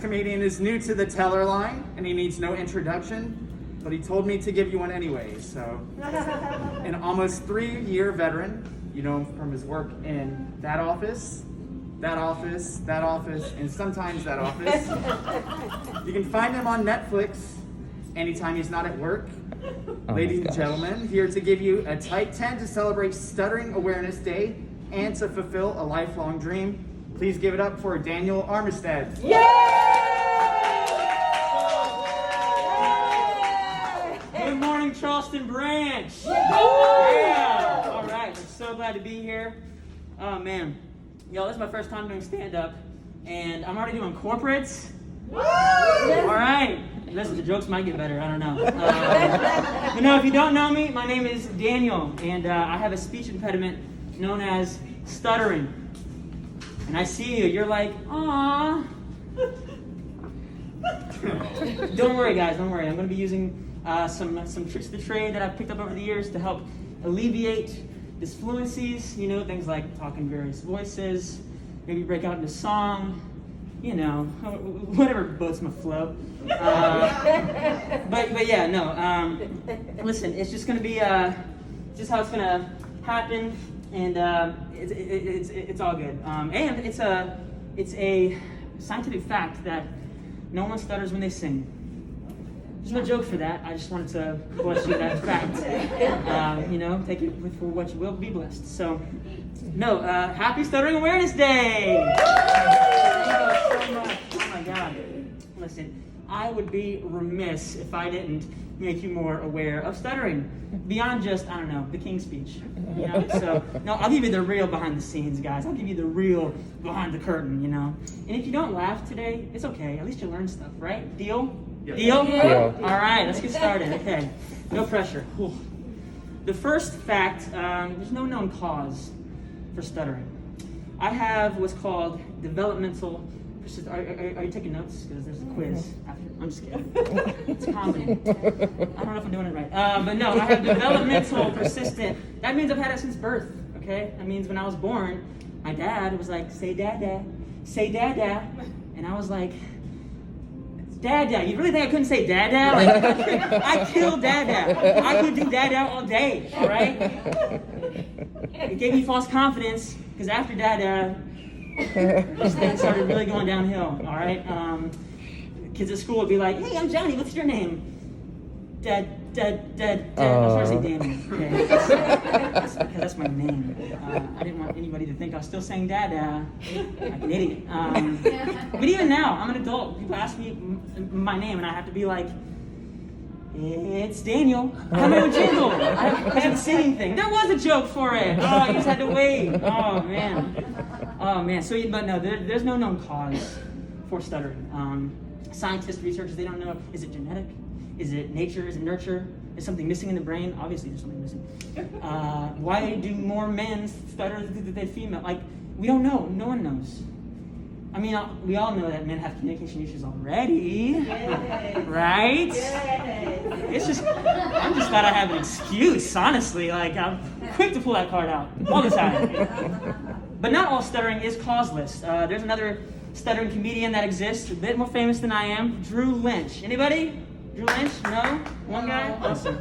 Comedian is new to the teller line and he needs no introduction, but he told me to give you one anyway. So, an almost 3-year veteran, you know him from his work in that office, and sometimes that office. You can find him on Netflix anytime he's not at work. Ladies and gentlemen, here to give you a tight 10 to celebrate Stuttering Awareness Day and to fulfill a lifelong dream. Please give it up for Daniel Armistead. Good morning, Charleston Branch. Yeah. All right. I'm so glad to be here. Oh man, y'all, this is my first time doing stand-up, and I'm already doing corporates. All right. Listen, the jokes might get better. I don't know. If you don't know me, my name is Daniel, and I have a speech impediment known as stuttering. And I see you. You're like, aww. Don't worry, guys. Don't worry. I'm going to be using some tricks of the trade that I've picked up over the years to help alleviate disfluencies. You know, things like talking various voices, maybe break out into song. You know, whatever boats my float. But yeah, no. Listen, it's just going to be just how it's going to happen, and it's all good. And it's a scientific fact that no one stutters when they sing. There's no joke for that. I just wanted to bless you that fact. Take it for what you will, be blessed. So, no, happy Stuttering Awareness Day! Thank you so much. Oh my God. Listen, I would be remiss if I didn't make you more aware of stuttering. Beyond just, I don't know, the King's speech. You know? So, no, I'll give you the real behind the scenes, guys. I'll give you the real behind the curtain, you know? And if you don't laugh today, it's okay. At least you learned stuff, right? Deal? Yep. Deal? Yeah. All right, let's get started. Okay. No pressure. Whew. The first fact, there's no known cause for stuttering. I have what's called developmental persistent. Are you taking notes? Because there's a quiz after. I'm just kidding. It's comedy. I don't know if I'm doing it right. But no, I have developmental persistent. That means I've had it since birth. Okay? That means when I was born, my dad was like, say dada, say dada. And I was like, dada. You really think I couldn't say dada? Like, I killed dada. I could do dada all day. All right? It gave me false confidence because after dada, this thing started really going downhill. All right? Kids at school would be like, hey, I'm Johnny. What's your name? Dad. I was trying to say Danny. Okay? Because that's my name. I didn't want anybody to think I was still saying dada like an idiot. But even now, I'm an adult. People ask me my name, and I have to be like, it's Daniel. I have my own jingle. I have the singing thing. There was a joke for it. Oh, you just had to wait. Oh, man. So, but no, there's no known cause for stuttering. Scientists, researchers, they don't know. Is it genetic? Is it nature? Is it nurture? Is something missing in the brain? Obviously, there's something missing. Why do more men stutter than female? Like, we don't know. No one knows. I mean, we all know that men have communication issues already, right? I'm just glad I have an excuse, honestly. Like, I'm quick to pull that card out all the time. But not all stuttering is causeless. There's another stuttering comedian that exists, a bit more famous than I am, Drew Lynch. Anybody? Drew Lynch? No? One guy? Awesome.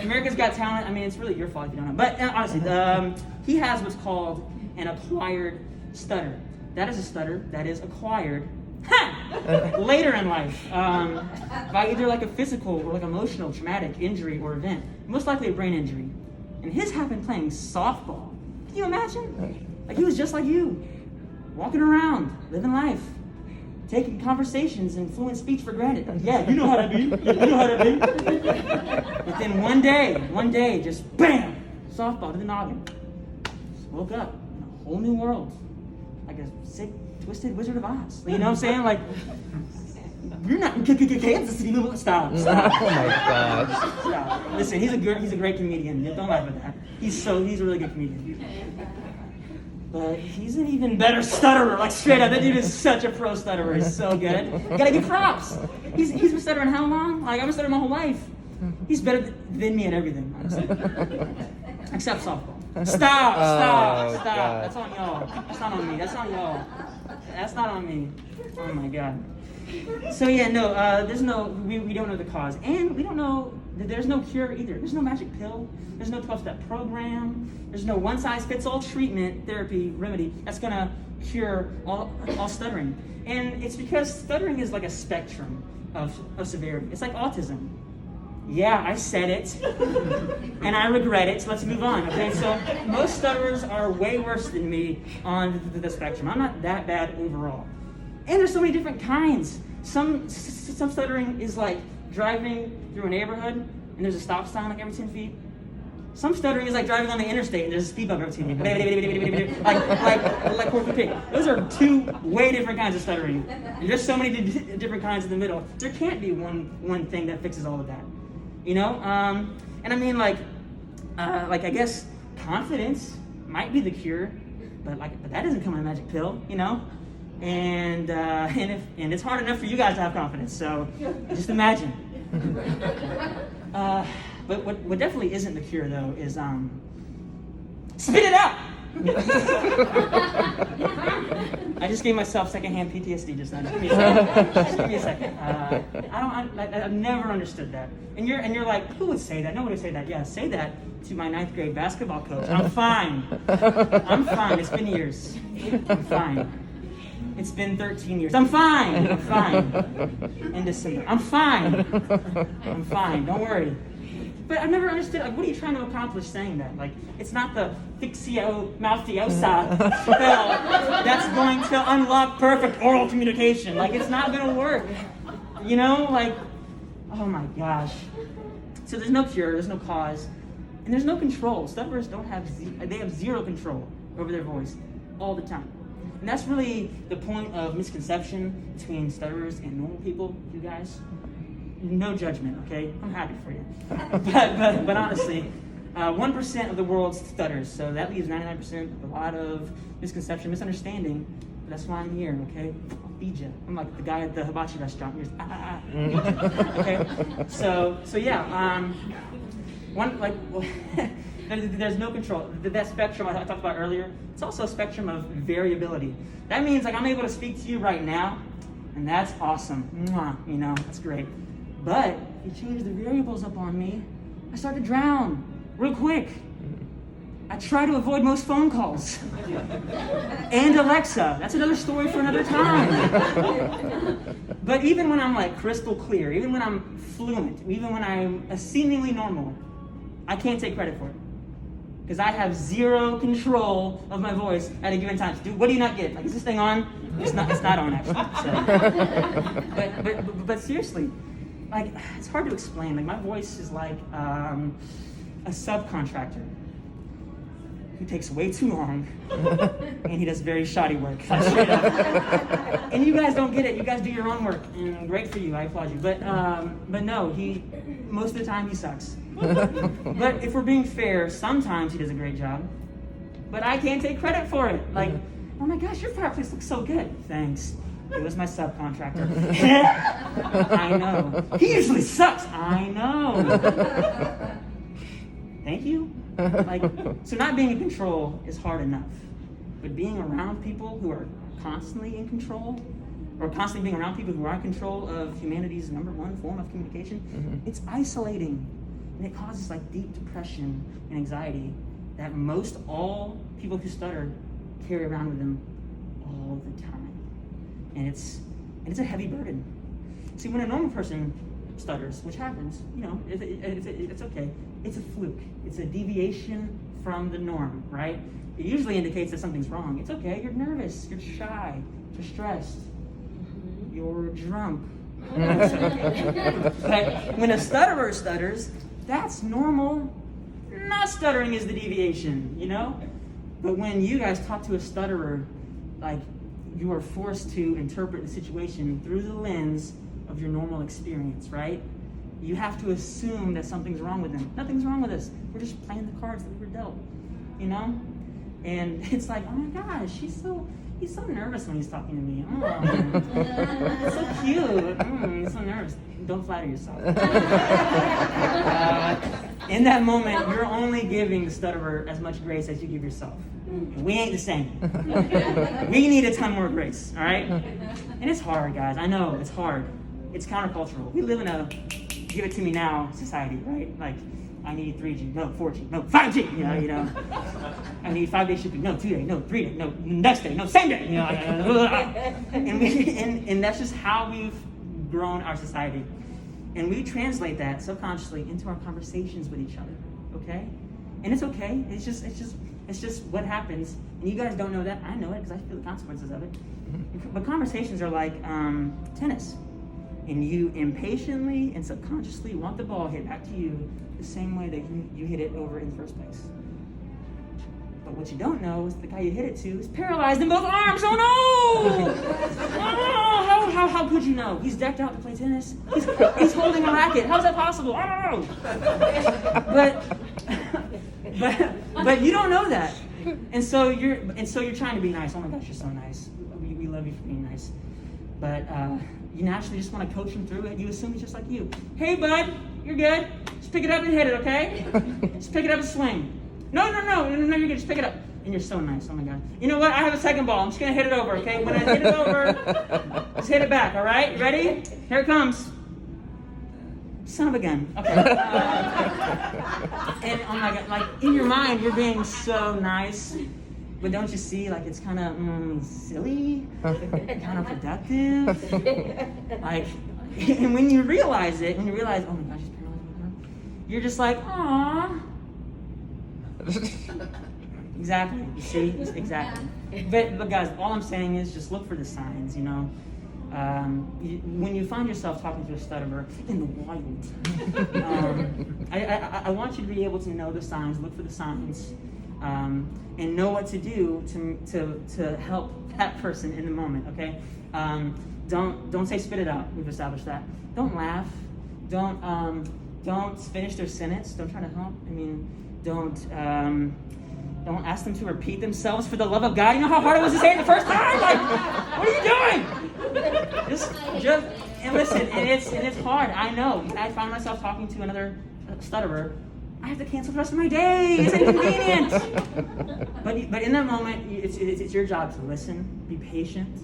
America's Got Talent. I mean, it's really your fault if you don't know. But honestly, he has what's called an acquired stutter. That is a stutter that is acquired later in life by either like a physical or like emotional, traumatic injury or event. Most likely a brain injury. And his happened playing softball. Can you imagine? Like he was just like you, walking around, living life, taking conversations and fluent speech for granted. Yeah, you know how to be. Yeah, you know how to be. But then one day, just bam, softball to the noggin. Just woke up in a whole new world. Like a sick, twisted Wizard of Oz. You know what I'm saying? Like, you're not in Kansas City. Stop. Oh my gosh. Stop. Listen, he's a great comedian. Don't laugh at that. He's a really good comedian. But he's an even better stutterer, like straight up. That dude is such a pro stutterer. He's so good. Gotta give props. He's been stuttering how long? Like, I've been stuttering my whole life. He's better than me at everything, honestly. Except softball. Stop. God. That's on y'all. That's not on me. That's on y'all. That's not on me. Oh my God. So yeah, no, we don't know the cause, and we don't know that there's no cure either. There's no magic pill. There's no 12-step program. There's no one-size-fits-all treatment, therapy, remedy that's gonna cure all stuttering. And it's because stuttering is like a spectrum of severity. It's like autism. Yeah, I said it, and I regret it, so let's move on, okay? So most stutterers are way worse than me on the spectrum. I'm not that bad overall. And there's so many different kinds. Some stuttering is like driving through a neighborhood, and there's a stop sign like every 10 feet. Some stuttering is like driving on the interstate, and there's a speed bump every 10 feet. like Porky Pig. Those are two way different kinds of stuttering. And there's so many different kinds in the middle. There can't be one thing that fixes all of that. You know, and I mean, like I guess confidence might be the cure, but that doesn't come in a magic pill, you know. And it's hard enough for you guys to have confidence, so just imagine. But what definitely isn't the cure though is spit it out. I just gave myself secondhand PTSD just now. Just give me a second. Just give me a second. I've never understood that. And you're like, who would say that? Nobody would say that. Yeah, say that to my 9th grade basketball coach. I'm fine. I'm fine. It's been years. I'm fine. It's been 13 years. I'm fine. I'm fine. In December. I'm fine. I'm fine. Don't worry. But I've never understood, like, what are you trying to accomplish saying that? Like, it's not the Fixio Mouthiosa spell that's going to unlock perfect oral communication. Like, it's not going to work. You know, like, oh my gosh. So there's no cure, there's no cause, and there's no control. Stutterers they have zero control over their voice all the time. And that's really the point of misconception between stutterers and normal people, you guys. No judgment, okay? I'm happy for you. But honestly, 1% of the world stutters, so that leaves 99% of a lot of misconception, misunderstanding. But that's why I'm here, okay? I'll feed you. I'm like the guy at the hibachi restaurant. You're just, okay? So yeah, there's no control. That spectrum I talked about earlier, it's also a spectrum of variability. That means like I'm able to speak to you right now, and that's awesome. Mwah, you know, that's great. But if you change the variables up on me, I start to drown real quick. I try to avoid most phone calls. And Alexa, that's another story for another time. But even when I'm like crystal clear, even when I'm fluent, even when I'm seemingly normal, I can't take credit for it. Because I have zero control of my voice at a given time. Dude, what do you not get? Like, is this thing on? It's not on actually. So. But seriously, like, it's hard to explain. Like, my voice is like a subcontractor who takes way too long and he does very shoddy work. Straight up. And you guys don't get it. You guys do your own work, and great for you. I applaud you. But no, most of the time he sucks. But if we're being fair, sometimes he does a great job. But I can't take credit for it. Like, oh my gosh, your fireplace looks so good. Thanks. It was my subcontractor. I know. He usually sucks. I know. Thank you. Like, so not being in control is hard enough. But being around people who are constantly in control, or constantly being around people who are in control of humanity's #1 form of communication, it's isolating. And it causes like deep depression and anxiety that most all people who stutter carry around with them all the time. And it's a heavy burden. See, when a normal person stutters, which happens, you know, it's okay. It's a fluke. It's a deviation from the norm, right? It usually indicates that something's wrong. It's okay. You're nervous. You're shy. You're stressed. You're drunk. But when a stutterer stutters, that's normal. Not stuttering is the deviation, you know? But when you guys talk to a stutterer, like, you are forced to interpret the situation through the lens of your normal experience, right? You have to assume that something's wrong with them. Nothing's wrong with us. We're just playing the cards that we were dealt, you know? And it's like, oh my gosh, he's so nervous when he's talking to me. Oh, it's so cute. He's so nervous. Don't flatter yourself. In that moment, you're only giving the stutterer as much grace as you give yourself. We ain't the same. We need a ton more grace, all right? And it's hard, guys. I know, it's hard. It's countercultural. We live in a give it to me now society, right? Like, I need 3G, no 4G, no 5G, you know. I need 5-day shipping, no 2-day, no 3-day, no next day, no same day, you know. And that's just how we've grown our society. And we translate that subconsciously into our conversations with each other, okay? And it's okay. It's just what happens. And you guys don't know that. I know it because I feel the consequences of it. But conversations are like tennis. And you impatiently and subconsciously want the ball hit back to you the same way that you hit it over in the first place. But what you don't know is the guy you hit it to is paralyzed in both arms. Oh no! Oh, how could you know? He's decked out to play tennis. He's holding a racket. How's that possible? I don't know. But you don't know that. And so you're trying to be nice. Oh my gosh, you're so nice. We love you for being nice. But you naturally just want to coach him through it. You assume he's just like you. Hey, bud, you're good. Just pick it up and hit it, okay? Just pick it up and swing. No, you're good. Just pick it up. And you're so nice. Oh my God. You know what? I have a second ball. I'm just gonna hit it over, okay? When I hit it over, just hit it back. All right? You ready? Here it comes. Son of a gun. Okay. And oh my God, like in your mind, you're being so nice. But don't you see, like, it's kind of silly, counterproductive? Like, and when you realize, oh my gosh, she's paralyzed, you're just like, aww. Exactly. You see, exactly. But guys, all I'm saying is just look for the signs. You know, when you find yourself talking to a stutterer in the wild, I want you to be able to know the signs, look for the signs. And know what to do to help that person in the moment, okay? Don't say spit it out. We've established that. Don't laugh. Don't finish their sentence. Don't try to help. I mean, don't ask them to repeat themselves for the love of God. You know how hard it was to say it the first time? Like, what are you doing? Just and listen. And it's hard. I know. I find myself talking to another stutterer. I have to cancel the rest of my day. It's inconvenient. But in that moment, it's your job to listen, be patient,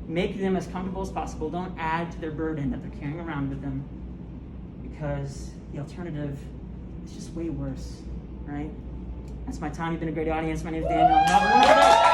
make them as comfortable as possible. Don't add to their burden that they're carrying around with them, because the alternative is just way worse, right? That's my time. You've been a great audience. My name is Daniel. Have a wonderful day.